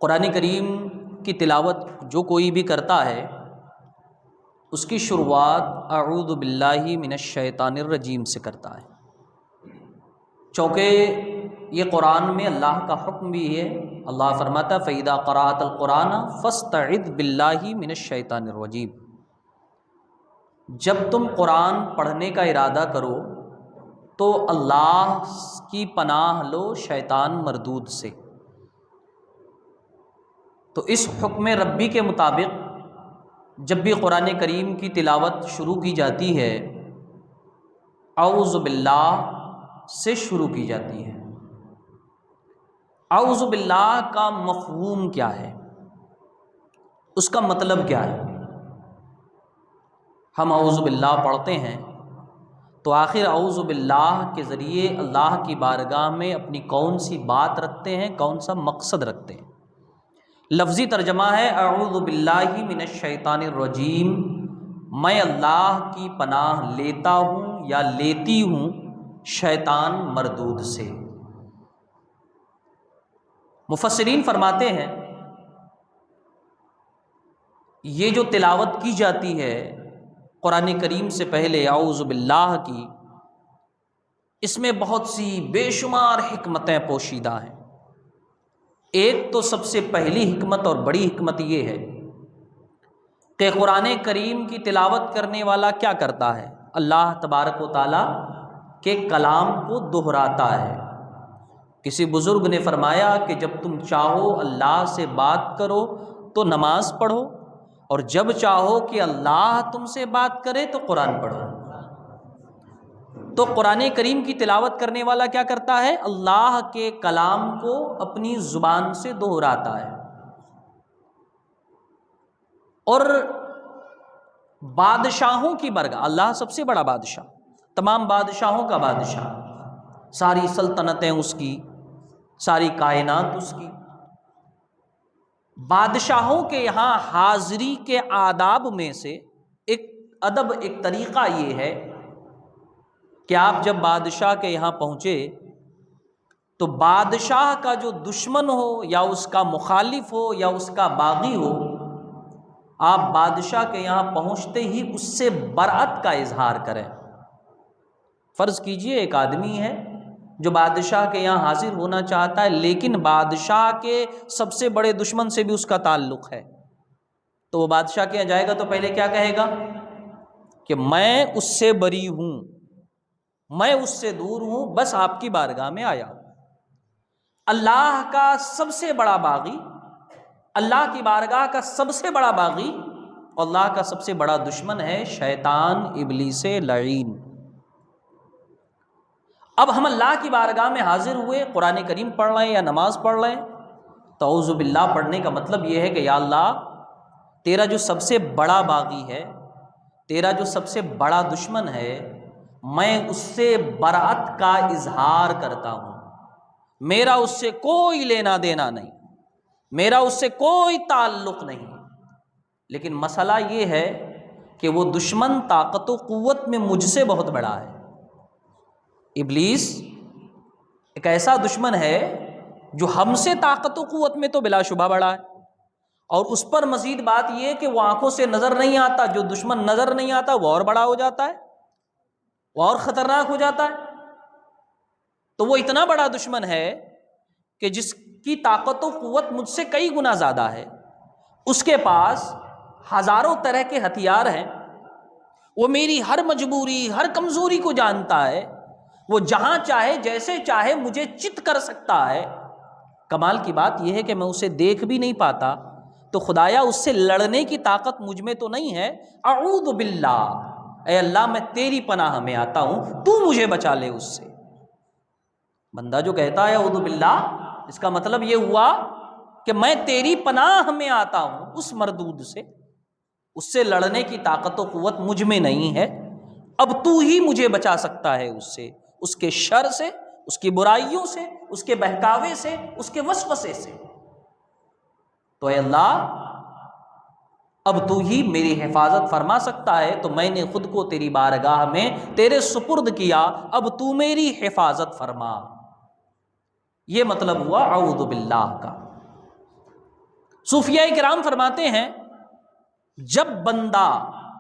قرآن کریم کی تلاوت جو کوئی بھی کرتا ہے اس کی شروعات اعوذ باللہ من الشیطان الرجیم سے کرتا ہے، چونکہ یہ قرآن میں اللہ کا حکم بھی ہے۔ اللہ فرماتا ہے فَإِذَا قَرَأْتَ الْقُرْآنَ فَاسْتَعِذْ بِاللَّهِ مِنَ الشَّيْطَانِ الرَّجِيمِ، جب تم قرآن پڑھنے کا ارادہ کرو تو اللہ کی پناہ لو شیطان مردود سے۔ تو اس حکم ربی کے مطابق جب بھی قرآن کریم کی تلاوت شروع کی جاتی ہے اعوذ باللہ سے شروع کی جاتی ہے۔ اعوذ باللہ کا مفہوم کیا ہے، اس کا مطلب کیا ہے؟ ہم اعوذ باللہ پڑھتے ہیں تو آخر اعوذ باللہ کے ذریعے اللہ کی بارگاہ میں اپنی کون سی بات رکھتے ہیں، کون سا مقصد رکھتے ہیں؟ لفظی ترجمہ ہے اعوذ باللہ من الشیطان الرجیم، میں اللہ کی پناہ لیتا ہوں یا لیتی ہوں شیطان مردود سے۔ مفسرین فرماتے ہیں یہ جو تلاوت کی جاتی ہے قرآن کریم سے پہلے اعوذ باللہ کی، اس میں بہت سی بے شمار حکمتیں پوشیدہ ہیں۔ ایک تو سب سے پہلی حکمت اور بڑی حکمت یہ ہے کہ قرآن کریم کی تلاوت کرنے والا کیا کرتا ہے؟ اللہ تبارک و تعالیٰ کے کلام کو دہراتا ہے۔ کسی بزرگ نے فرمایا کہ جب تم چاہو اللہ سے بات کرو تو نماز پڑھو، اور جب چاہو کہ اللہ تم سے بات کرے تو قرآن پڑھو۔ تو قرآن کریم کی تلاوت کرنے والا کیا کرتا ہے؟ اللہ کے کلام کو اپنی زبان سے دہراتا ہے۔ اور بادشاہوں کی برگاہ، اللہ سب سے بڑا بادشاہ، تمام بادشاہوں کا بادشاہ، ساری سلطنتیں اس کی، ساری کائنات اس کی۔ بادشاہوں کے یہاں حاضری کے آداب میں سے ایک ادب، ایک طریقہ یہ ہے کہ آپ جب بادشاہ کے یہاں پہنچے تو بادشاہ کا جو دشمن ہو یا اس کا مخالف ہو یا اس کا باغی ہو، آپ بادشاہ کے یہاں پہنچتے ہی اس سے برأت کا اظہار کریں۔ فرض کیجئے ایک آدمی ہے جو بادشاہ کے یہاں حاضر ہونا چاہتا ہے، لیکن بادشاہ کے سب سے بڑے دشمن سے بھی اس کا تعلق ہے، تو وہ بادشاہ کے یہاں جائے گا تو پہلے کیا کہے گا کہ میں اس سے بری ہوں، میں اس سے دور ہوں، بس آپ کی بارگاہ میں آیا ہوں۔ اللہ کا سب سے بڑا باغی، اللہ کی بارگاہ کا سب سے بڑا باغی، اللہ کا سب سے بڑا دشمن ہے شیطان ابلیس لعین۔ اب ہم اللہ کی بارگاہ میں حاضر ہوئے، قرآن کریم پڑھ رہے ہیں یا نماز پڑھ رہے ہیں، تو اعوذ باللہ پڑھنے کا مطلب یہ ہے کہ یا اللہ تیرا جو سب سے بڑا باغی ہے، تیرا جو سب سے بڑا دشمن ہے، میں اس سے برأت کا اظہار کرتا ہوں۔ میرا اس سے کوئی لینا دینا نہیں، میرا اس سے کوئی تعلق نہیں، لیکن مسئلہ یہ ہے کہ وہ دشمن طاقت و قوت میں مجھ سے بہت بڑا ہے۔ ابلیس ایک ایسا دشمن ہے جو ہم سے طاقت و قوت میں تو بلا شبہ بڑا ہے، اور اس پر مزید بات یہ کہ وہ آنکھوں سے نظر نہیں آتا، جو دشمن نظر نہیں آتا وہ اور بڑا ہو جاتا ہے، وہ اور خطرناک ہو جاتا ہے۔ تو وہ اتنا بڑا دشمن ہے کہ جس کی طاقت و قوت مجھ سے کئی گنا زیادہ ہے، اس کے پاس ہزاروں طرح کے ہتھیار ہیں، وہ میری ہر مجبوری، ہر کمزوری کو جانتا ہے، وہ جہاں چاہے جیسے چاہے مجھے چت کر سکتا ہے۔ کمال کی بات یہ ہے کہ میں اسے دیکھ بھی نہیں پاتا، تو خدایا اس سے لڑنے کی طاقت مجھ میں تو نہیں ہے۔ اعوذ باللہ، اے اللہ میں تیری پناہ میں آتا ہوں، تو مجھے بچا لے اس سے۔ بندہ جو کہتا ہے اعوذ باللہ، اس کا مطلب یہ ہوا کہ میں تیری پناہ میں آتا ہوں اس مردود سے، اس سے لڑنے کی طاقت و قوت مجھ میں نہیں ہے، اب تو ہی مجھے بچا سکتا ہے اس سے، اس کے شر سے، اس کی برائیوں سے، اس کے بہکاوے سے، اس کے وسوسے سے۔ تو اے اللہ اب تو ہی میری حفاظت فرما سکتا ہے، تو میں نے خود کو تیری بارگاہ میں تیرے سپرد کیا، اب تو میری حفاظت فرما۔ یہ مطلب ہوا اعوذ باللہ کا۔ صوفیاء کرام فرماتے ہیں جب بندہ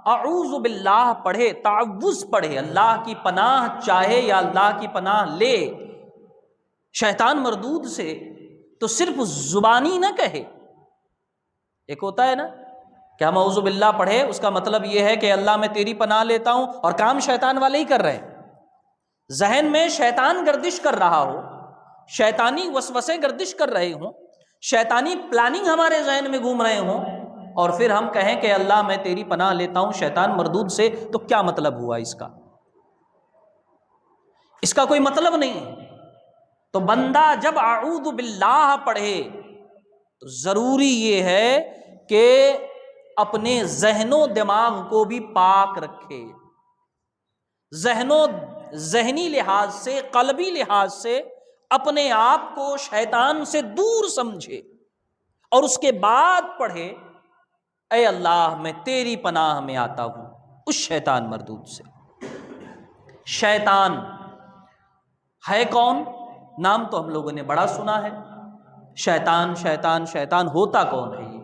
اعوذ باللہ پڑھے، تعوذ پڑھے، اللہ کی پناہ چاہے یا اللہ کی پناہ لے شیطان مردود سے، تو صرف زبانی نہ کہے۔ ایک ہوتا ہے نا کہ ہم اعوذ باللہ پڑھے، اس کا مطلب یہ ہے کہ اللہ میں تیری پناہ لیتا ہوں، اور کام شیطان والے ہی کر رہے ہیں، ذہن میں شیطان گردش کر رہا ہو، شیطانی وسوسے گردش کر رہے ہوں، شیطانی پلاننگ ہمارے ذہن میں گھوم رہے ہوں، اور پھر ہم کہیں کہ اللہ میں تیری پناہ لیتا ہوں شیطان مردود سے، تو کیا مطلب ہوا اس کا؟ اس کا کوئی مطلب نہیں ہے۔ تو بندہ جب اعوذ باللہ پڑھے تو ضروری یہ ہے کہ اپنے ذہن و دماغ کو بھی پاک رکھے، ذہنی لحاظ سے، قلبی لحاظ سے اپنے آپ کو شیطان سے دور سمجھے، اور اس کے بعد پڑھے اے اللہ میں تیری پناہ میں آتا ہوں اس شیطان مردود سے۔ شیطان ہے کون؟ نام تو ہم لوگوں نے بڑا سنا ہے، شیطان شیطان شیطان، ہوتا کون ہے یہ؟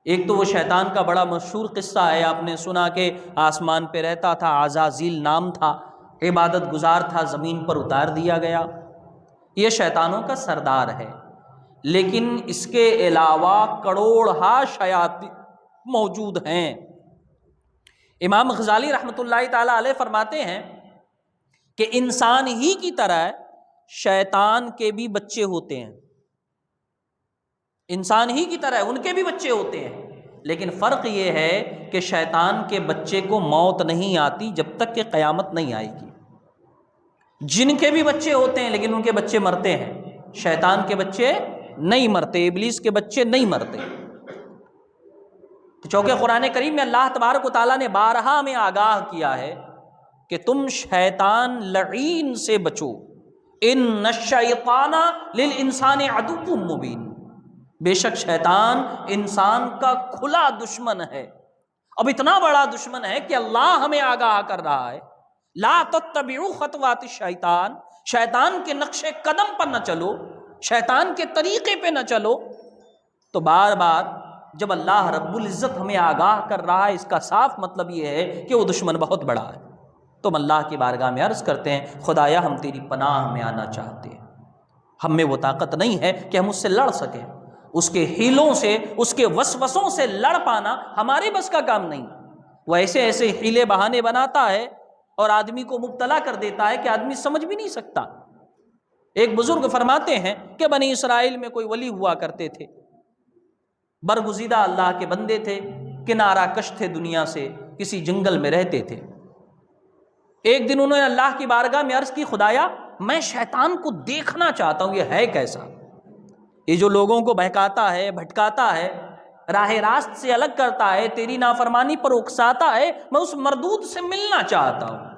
ایک تو وہ شیطان کا بڑا مشہور قصہ ہے، آپ نے سنا کہ آسمان پہ رہتا تھا، عزازیل نام تھا، عبادت گزار تھا، زمین پر اتار دیا گیا۔ یہ شیطانوں کا سردار ہے، لیکن اس کے علاوہ کروڑہا شیاطین موجود ہیں۔ امام غزالی رحمۃ اللہ تعالی علیہ فرماتے ہیں کہ انسان ہی کی طرح شیطان کے بھی بچے ہوتے ہیں، انسان ہی کی طرح ان کے بھی بچے ہوتے ہیں، لیکن فرق یہ ہے کہ شیطان کے بچے کو موت نہیں آتی جب تک کہ قیامت نہیں آئے گی۔ جن کے بھی بچے ہوتے ہیں لیکن ان کے بچے مرتے ہیں، شیطان کے بچے نہیں مرتے، ابلیس کے بچے نہیں مرتے۔ چونکہ قرآن کریم میں اللہ تبارک و تعالیٰ نے بارہا میں آگاہ کیا ہے کہ تم شیطان لعین سے بچو، ان الشیطان للانسان عدو مبین، بے شک شیطان انسان کا کھلا دشمن ہے۔ اب اتنا بڑا دشمن ہے کہ اللہ ہمیں آگاہ کر رہا ہے لا تتبعوا خطوات الشیطان، شیطان کے نقش قدم پر نہ چلو، شیطان کے طریقے پہ نہ چلو۔ تو بار بار جب اللہ رب العزت ہمیں آگاہ کر رہا ہے، اس کا صاف مطلب یہ ہے کہ وہ دشمن بہت بڑا ہے۔ تو ہم اللہ کی بارگاہ میں عرض کرتے ہیں خدایا ہم تیری پناہ میں آنا چاہتے ہیں، ہم میں وہ طاقت نہیں ہے کہ ہم اس سے لڑ سکیں، اس کے حیلوں سے، اس کے وسوسوں سے لڑ پانا ہمارے بس کا کام نہیں۔ وہ ایسے ایسے حیلے بہانے بناتا ہے اور آدمی کو مبتلا کر دیتا ہے کہ آدمی سمجھ بھی نہیں سکتا۔ ایک بزرگ فرماتے ہیں کہ بنی اسرائیل میں کوئی ولی ہوا کرتے تھے، برگزیدہ اللہ کے بندے تھے، کنارہ کش تھے دنیا سے، کسی جنگل میں رہتے تھے۔ ایک دن انہوں نے اللہ کی بارگاہ میں عرض کی خدایا میں شیطان کو دیکھنا چاہتا ہوں، یہ ہے کیسا؟ یہ جو لوگوں کو بہکاتا ہے، بھٹکاتا ہے، راہ راست سے الگ کرتا ہے، تیری نافرمانی پر اکساتا ہے، میں اس مردود سے ملنا چاہتا ہوں۔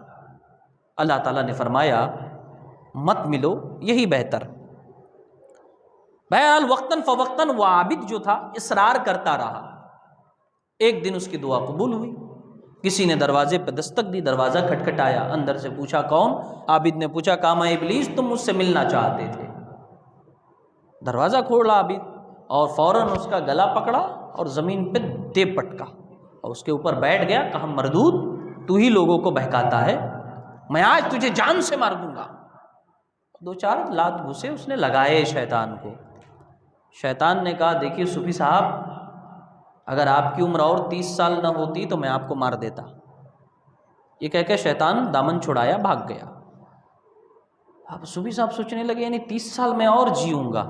اللہ تعالیٰ نے فرمایا مت ملو، یہی بہتر۔ بہرحال وقتاً فوقتاً وہ عابد جو تھا اصرار کرتا رہا۔ ایک دن اس کی دعا قبول ہوئی، کسی نے دروازے پہ دستک دی، دروازہ کھٹکھٹایا، اندر سے پوچھا کون؟ عابد نے پوچھا کہا میں ابلیس، تم مجھ سے ملنا چاہتے تھے۔ دروازہ کھولا عابد اور فوراً اس کا گلا پکڑا اور زمین پہ دے پٹکا اور اس کے اوپر بیٹھ گیا، کہا مردود تو ہی لوگوں کو بہکاتا ہے، میں آج تجھے جان سے مار دوں گا۔ دو چار لات گھسے اس نے لگائے شیطان کو۔ شیطان نے کہا دیکھیے صوفی صاحب، اگر آپ کی عمر اور 30 سال نہ ہوتی تو میں آپ کو مار دیتا۔ یہ کہہ کے شیطان دامن چھڑایا، بھاگ گیا۔ اب صوفی صاحب سوچنے لگے یعنی 30 سال میں اور جیوں گا۔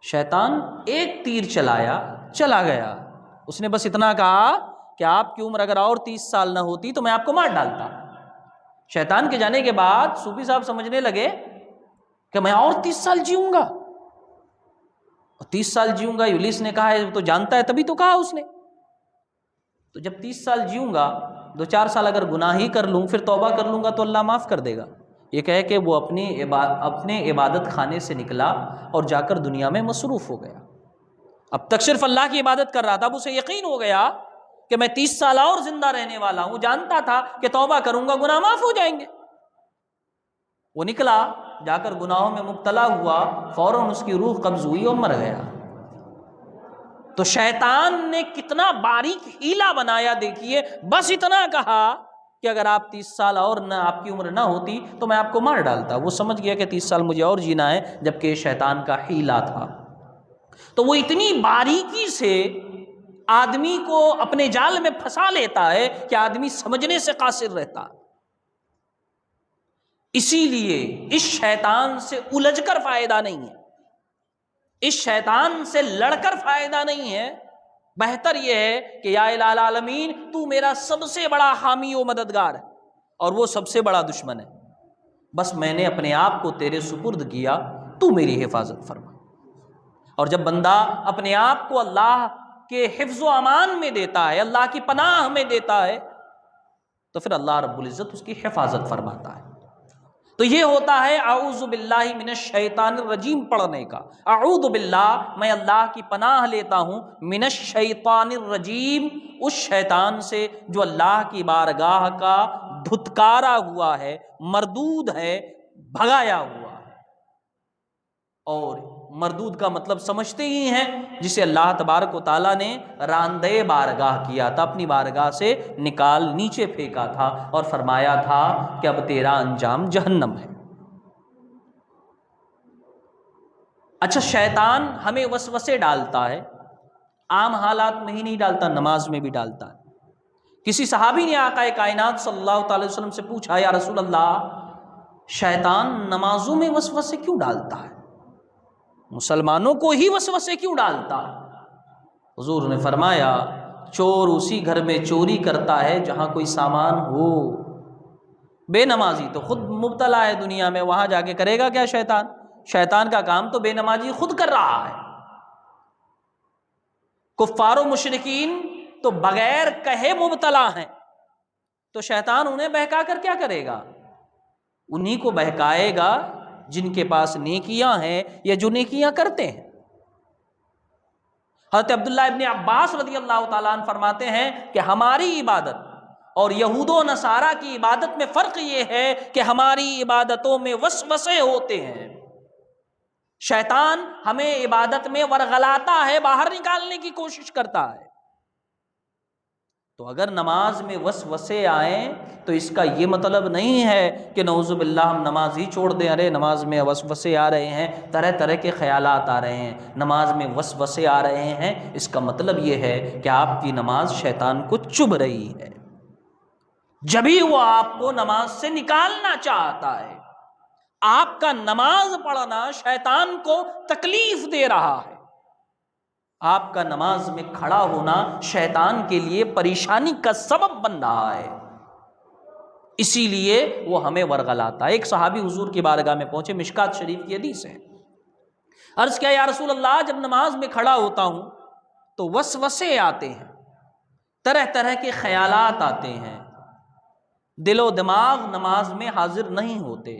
شیطان ایک تیر چلایا، چلا گیا۔ اس نے بس اتنا کہا کہ آپ کی عمر اگر اور 30 سال نہ ہوتی تو میں آپ کو مار ڈالتا۔ شیطان کے جانے کے بعد صوفی صاحب سمجھنے لگے کہ میں اور 30 سال جیوں گا، اور 30 سال جیوں گا، ابلیس نے کہا ہے وہ تو جانتا ہے تبھی تو کہا اس نے۔ تو جب 30 سال جیوں گا، 2-4 سال اگر گناہ ہی کر لوں، پھر توبہ کر لوں گا تو اللہ معاف کر دے گا۔ یہ کہہ کہ وہ اپنے عبادت خانے سے نکلا اور جا کر دنیا میں مصروف ہو گیا۔ اب تک صرف اللہ کی عبادت کر رہا تھا، اب اسے یقین ہو گیا کہ میں 30 سال اور زندہ رہنے والا ہوں۔ جانتا تھا کہ توبہ کروں گا گناہ معاف ہو جائیں گے۔ وہ نکلا، جا کر گناہوں میں مبتلا ہوا، فوراً اس کی روح قبض ہوئی اور مر گیا۔ تو شیطان نے کتنا باریک ہیلا بنایا دیکھیے، بس اتنا کہا کہ اگر آپ 30 سال اور نہ آپ کی عمر نہ ہوتی تو میں آپ کو مار ڈالتا۔ وہ سمجھ گیا کہ 30 سال مجھے اور جینا ہے، جبکہ یہ شیطان کا ہیلا تھا۔ تو وہ اتنی باریکی سے آدمی کو اپنے جال میں پھنسا لیتا ہے کہ آدمی سمجھنے سے قاصر رہتا۔ اسی لیے اس شیطان سے الجھ کر فائدہ نہیں ہے، اس شیطان سے لڑ کر فائدہ نہیں ہے۔ بہتر یہ ہے کہ یا الہ العالمین تو میرا سب سے بڑا حامی و مددگار ہے اور وہ سب سے بڑا دشمن ہے، بس میں نے اپنے آپ کو تیرے سپرد کیا، تو میری حفاظت فرما۔ اور جب بندہ اپنے آپ کو اللہ کے حفظ و امان میں دیتا ہے، اللہ کی پناہ میں دیتا ہے، تو پھر اللہ رب العزت اس کی حفاظت فرماتا ہے۔ تو یہ ہوتا ہے اعوذ باللہ من الشیطان الرجیم پڑھنے کا۔ اعوذ باللہ، میں اللہ کی پناہ لیتا ہوں، من الشیطان الرجیم، اس شیطان سے جو اللہ کی بارگاہ کا دھتکارا ہوا ہے، مردود ہے، بھگایا ہوا ہے۔ اور مردود کا مطلب سمجھتے ہی ہیں، جسے اللہ تبارک و تعالیٰ نے راندے بارگاہ کیا تھا، اپنی بارگاہ سے نکال نیچے پھینکا تھا اور فرمایا تھا کہ اب تیرا انجام جہنم ہے۔ اچھا، شیطان ہمیں وسوسے ڈالتا ہے، عام حالات میں ہی نہیں ڈالتا، نماز میں بھی ڈالتا ہے۔ کسی صحابی نے آقا کائنات صلی اللہ تعالی وسلم سے پوچھا، یا رسول اللہ، شیطان نمازوں میں وسوسے کیوں ڈالتا ہے؟ مسلمانوں کو ہی وسوسے کیوں ڈالتا ہے؟ حضور نے فرمایا، چور اسی گھر میں چوری کرتا ہے جہاں کوئی سامان ہو۔ بے نمازی تو خود مبتلا ہے دنیا میں، وہاں جا کے کرے گا کیا شیطان؟ شیطان کا کام تو بے نمازی خود کر رہا ہے۔ کفار و مشرکین تو بغیر کہے مبتلا ہیں، تو شیطان انہیں بہکا کر کیا کرے گا؟ انہی کو بہکائے گا جن کے پاس نیکیاں ہیں یا جو نیکیاں کرتے ہیں۔ حضرت عبداللہ ابن عباس رضی اللہ تعالیٰ عنہ فرماتے ہیں کہ ہماری عبادت اور یہود و نصارہ کی عبادت میں فرق یہ ہے کہ ہماری عبادتوں میں وسوسے ہوتے ہیں۔ شیطان ہمیں عبادت میں ورغلاتا ہے، باہر نکالنے کی کوشش کرتا ہے۔ تو اگر نماز میں وسوسے آئیں تو اس کا یہ مطلب نہیں ہے کہ نعوذ باللہ ہم نماز ہی چھوڑ دیں، ارے نماز میں وسوسے آ رہے ہیں، طرح طرح کے خیالات آ رہے ہیں، نماز میں وسوسے آ رہے ہیں، اس کا مطلب یہ ہے کہ آپ کی نماز شیطان کو چبھ رہی ہے، جبھی وہ آپ کو نماز سے نکالنا چاہتا ہے۔ آپ کا نماز پڑھنا شیطان کو تکلیف دے رہا ہے، آپ کا نماز میں کھڑا ہونا شیطان کے لیے پریشانی کا سبب بن رہا ہے، اسی لیے وہ ہمیں ورغلاتا ہے۔ ایک صحابی حضور کی بارگاہ میں پہنچے، مشکات شریف کی حدیث ہے، عرض کیا، یا رسول اللہ، جب نماز میں کھڑا ہوتا ہوں تو وسوسے آتے ہیں، طرح طرح کے خیالات آتے ہیں، دل و دماغ نماز میں حاضر نہیں ہوتے،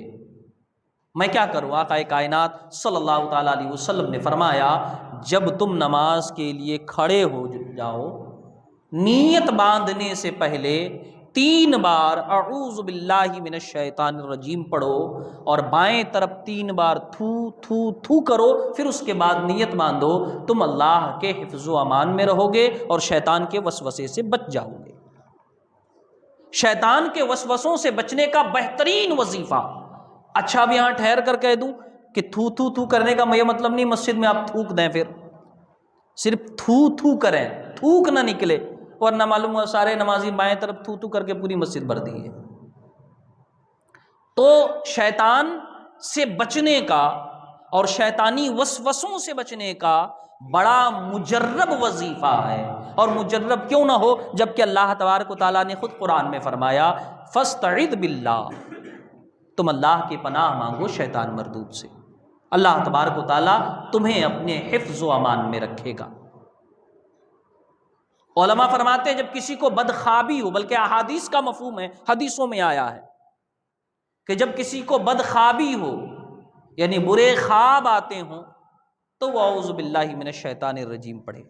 میں کیا کروں؟ آقا کائنات صلی اللہ تعالیٰ علیہ وسلم نے فرمایا، جب تم نماز کے لیے کھڑے ہو جاؤ، نیت باندھنے سے پہلے 3 بار اعوذ باللہ من الشیطان الرجیم پڑھو اور بائیں طرف 3 بار تھو تھو تھو کرو، پھر اس کے بعد نیت باندھو، تم اللہ کے حفظ و امان میں رہو گے اور شیطان کے وسوسے سے بچ جاؤ گے۔ شیطان کے وسوسوں سے بچنے کا بہترین وظیفہ، اچھا اب یہاں ٹھہر کر کہہ دوں کہ تھو تھو تھو کرنے کا یہ مطلب نہیں مسجد میں آپ تھوک دیں، پھر صرف تھو تھو کریں، تھوک نہ نکلے، ورنہ معلوم ہوا سارے نمازی بائیں طرف تھو تھو کر کے پوری مسجد بھر دی ہے۔ تو شیطان سے بچنے کا اور شیطانی وسوسوں سے بچنے کا بڑا مجرب وظیفہ ہے، اور مجرب کیوں نہ ہو جبکہ اللہ تبارک و تعالیٰ نے خود قرآن میں فرمایا، فاستعذ باللہ، تم اللہ کی پناہ مانگو شیطان مردود سے، اللہ تبارک و تعالیٰ تمہیں اپنے حفظ و امان میں رکھے گا۔ علماء فرماتے ہیں جب کسی کو بدخوابی ہو، بلکہ احادیث کا مفہوم ہے، حدیثوں میں آیا ہے کہ جب کسی کو بدخوابی ہو یعنی برے خواب آتے ہوں تو وہ اعوذ باللہ من الشیطان الرجیم پڑھے،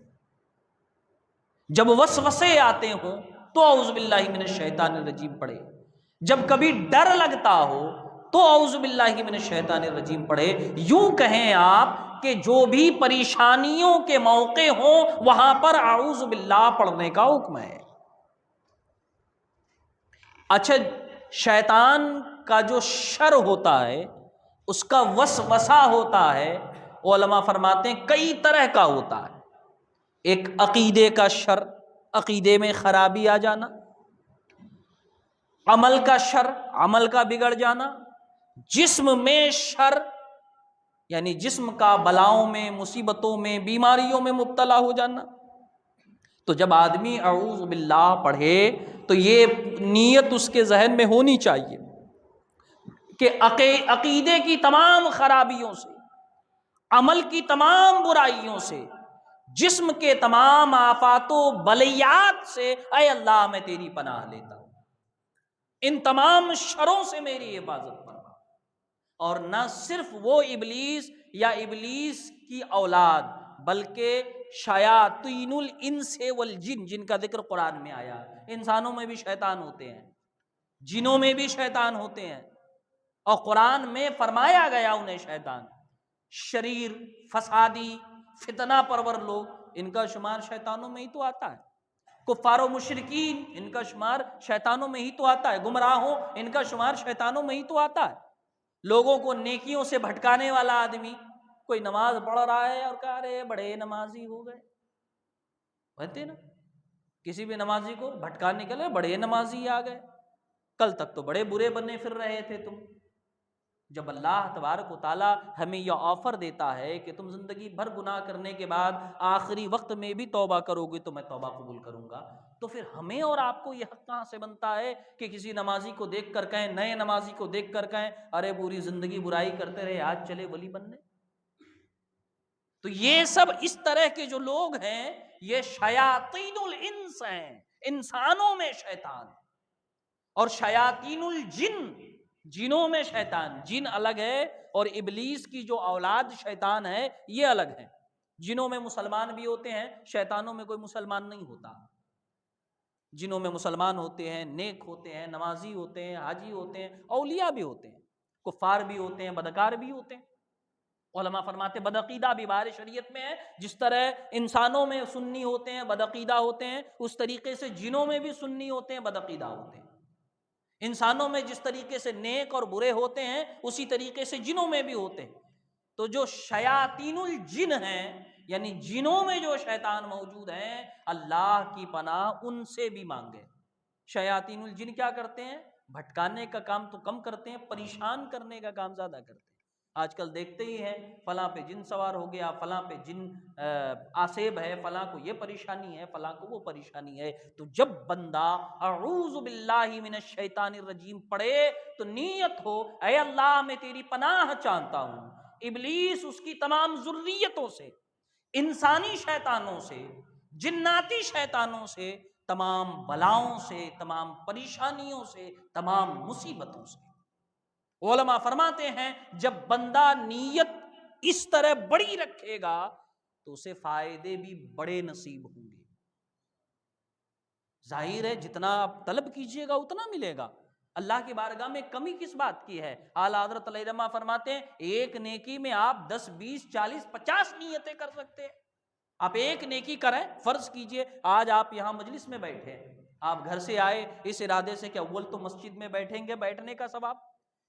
جب وسوسے آتے ہوں تو اعوذ باللہ من الشیطان الرجیم پڑھے، جب کبھی ڈر لگتا ہو تو اعوذ باللہ من الشیطان الرجیم پڑھے۔ یوں کہیں آپ کہ جو بھی پریشانیوں کے موقع ہوں وہاں پر اعوذ باللہ پڑھنے کا حکم ہے۔ اچھا، شیطان کا جو شر ہوتا ہے، اس کا وسوسہ ہوتا ہے، علماء فرماتے ہیں کئی طرح کا ہوتا ہے۔ ایک عقیدے کا شر، عقیدے میں خرابی آ جانا، عمل کا شر، عمل کا بگڑ جانا، جسم میں شر یعنی جسم کا بلاؤں میں، مصیبتوں میں، بیماریوں میں مبتلا ہو جانا۔ تو جب آدمی اعوذ باللہ پڑھے تو یہ نیت اس کے ذہن میں ہونی چاہیے کہ عقیدے کی تمام خرابیوں سے، عمل کی تمام برائیوں سے، جسم کے تمام آفات و بلیات سے اے اللہ میں تیری پناہ لیتا ہوں، ان تمام شروں سے میری حفاظت فرما۔ اور نہ صرف وہ ابلیس یا ابلیس کی اولاد بلکہ شیاطین الانس والجن، جن کا ذکر قرآن میں آیا۔ انسانوں میں بھی شیطان ہوتے ہیں، جنوں میں بھی شیطان ہوتے ہیں، اور قرآن میں فرمایا گیا انہیں شیطان شریر، فسادی، فتنہ پرور لوگ، ان کا شمار شیطانوں میں ہی تو آتا ہے۔ کفار و مشرکین، ان کا شمار شیطانوں میں ہی تو آتا ہے۔ گمراہوں، ان کا شمار شیطانوں میں ہی تو آتا ہے۔ لوگوں کو نیکیوں سے بھٹکانے والا آدمی، کوئی نماز پڑھ رہا ہے اور کہا رہے بڑے نمازی ہو گئے، کہتے نا کسی بھی نمازی کو بھٹکانے کے لیے بڑے نمازی آ گئے، کل تک تو بڑے برے بنے پھر رہے تھے تم۔ جب اللہ تبارک و تعالی ہمیں یہ آفر دیتا ہے کہ تم زندگی بھر گناہ کرنے کے بعد آخری وقت میں بھی توبہ کرو گے تو میں توبہ قبول کروں گا، تو پھر ہمیں اور آپ کو یہ حق کہاں سے بنتا ہے کہ کسی نمازی کو دیکھ کر کہیں، نئے نمازی کو دیکھ کر کہیں ارے پوری زندگی برائی کرتے رہے آج چلے ولی بننے۔ تو یہ سب اس طرح کے جو لوگ ہیں یہ شیاطین الانس ہیں، انسانوں میں شیطان، اور شیاطین الجن، جنوں میں شیطان۔ جن الگ ہے اور ابلیس کی جو اولاد شیطان ہے یہ الگ ہے۔ جنوں میں مسلمان بھی ہوتے ہیں، شیطانوں میں کوئی مسلمان نہیں ہوتا۔ جنوں میں مسلمان ہوتے ہیں، نیک ہوتے ہیں، نمازی ہوتے ہیں، حاجی ہوتے ہیں، اولیاء بھی ہوتے ہیں، کفار بھی ہوتے ہیں، بدکار بھی ہوتے ہیں۔ علماء فرماتے ہیں بدعقیدہ بھی بار شریعت میں ہے۔ جس طرح انسانوں میں سنی ہوتے ہیں، بدعقیدہ ہوتے ہیں، اس طریقے سے جنوں میں بھی سنی ہوتے ہیں، بدعقیدہ ہوتے ہیں۔ انسانوں میں جس طریقے سے نیک اور برے ہوتے ہیں اسی طریقے سے جنوں میں بھی ہوتے ہیں۔ تو جو شیاطین الجن ہیں یعنی جنوں میں جو شیطان موجود ہیں، اللہ کی پناہ ان سے بھی مانگے۔ شیاطین الجن کیا کرتے ہیں؟ بھٹکانے کا کام تو کم کرتے ہیں، پریشان کرنے کا کام زیادہ کرتے ہیں۔ آج کل دیکھتے ہی ہیں فلاں پہ جن سوار ہو گیا، فلاں پہ جن آسیب ہے، فلاں کو یہ پریشانی ہے، فلاں کو وہ پریشانی ہے۔ تو جب بندہ اعوذ باللہ من الشیطان الرجیم پڑھے تو نیت ہو اے اللہ میں تیری پناہ چاہتا ہوں ابلیس، اس کی تمام ذریتوں سے، انسانی شیطانوں سے، جناتی شیطانوں سے، تمام بلاؤں سے، تمام پریشانیوں سے، تمام مصیبتوں سے۔ علماء فرماتے ہیں جب بندہ نیت اس طرح بڑی رکھے گا تو اسے فائدے بھی بڑے نصیب ہوں گے۔ ظاہر ہے جتنا آپ طلب کیجئے گا اتنا ملے گا۔ اللہ کی بارگاہ میں کمی کس بات کی ہے؟ اعلیٰ حضرت علیہ رحمہ فرماتے ہیں ایک نیکی میں آپ 10 20 40 50 نیتیں کر سکتے ہیں۔ آپ ایک نیکی کریں، فرض کیجئے آج آپ یہاں مجلس میں بیٹھے، آپ گھر سے آئے اس ارادے سے کہ اول تو مسجد میں بیٹھیں گے، بیٹھنے کا ثواب،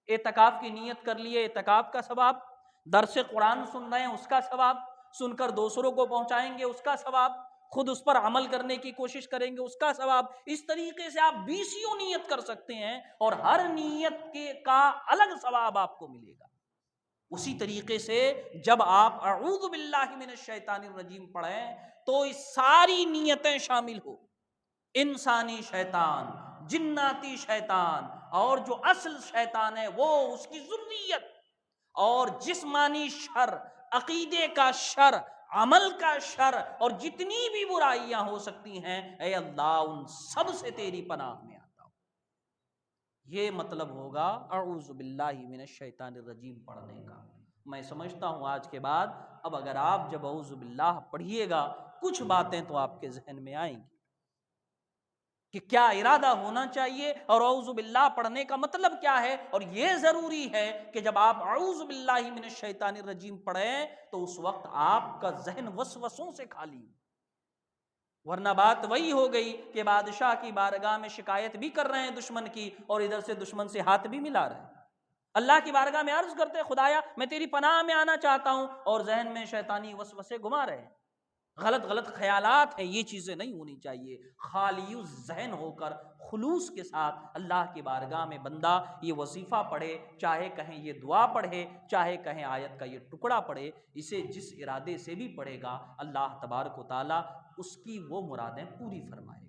اعتکاف کی نیت کر لیے اعتکاف کا ثواب، درس قرآن سن رہے ہیں اس کا ثواب، سن کر دوسروں کو پہنچائیں گے اس کا ثواب، خود اس پر عمل کرنے کی کوشش کریں گے اس کا ثواب۔ اس طریقے سے آپ 20 نیت کر سکتے ہیں اور ہر نیت کا الگ ثواب آپ کو ملے گا۔ اسی طریقے سے جب آپ اعوذ باللہ من الشیطان الرجیم پڑھیں تو اس ساری نیتیں شامل ہو، انسانی شیطان، جناتی شیطان، اور جو اصل شیطان ہے وہ اس کی ذریت، اور جسمانی شر، عقیدے کا شر، عمل کا شر، اور جتنی بھی برائیاں ہو سکتی ہیں اے اللہ ان سب سے تیری پناہ میں آتا ہوں۔ یہ مطلب ہوگا اعوذ باللہ من الشیطان الرجیم پڑھنے کا۔ میں سمجھتا ہوں آج کے بعد اب اگر آپ جب اعوذ باللہ پڑھیے گا کچھ باتیں تو آپ کے ذہن میں آئیں گی۔ کہ کیا ارادہ ہونا چاہیے اور اعوذ باللہ پڑھنے کا مطلب کیا ہے. اور یہ ضروری ہے کہ جب آپ اعوذ باللہ من الشیطان الرجیم پڑھیں تو اس وقت آپ کا ذہن وسوسوں سے خالی ہو، ورنہ بات وہی ہو گئی کہ بادشاہ کی بارگاہ میں شکایت بھی کر رہے ہیں دشمن کی، اور ادھر سے دشمن سے ہاتھ بھی ملا رہے ہیں. اللہ کی بارگاہ میں عرض کرتے خدایا میں تیری پناہ میں آنا چاہتا ہوں، اور ذہن میں شیطانی وسوسے گھما رہے ہیں، غلط غلط خیالات ہیں. یہ چیزیں نہیں ہونی چاہیے. خالی ذہن ہو کر خلوص کے ساتھ اللہ کی بارگاہ میں بندہ یہ وظیفہ پڑھے، چاہے کہیں یہ دعا پڑھے، چاہے کہیں آیت کا یہ ٹکڑا پڑھے. اسے جس ارادے سے بھی پڑھے گا اللہ تبارک و تعالی اس کی وہ مرادیں پوری فرمائے.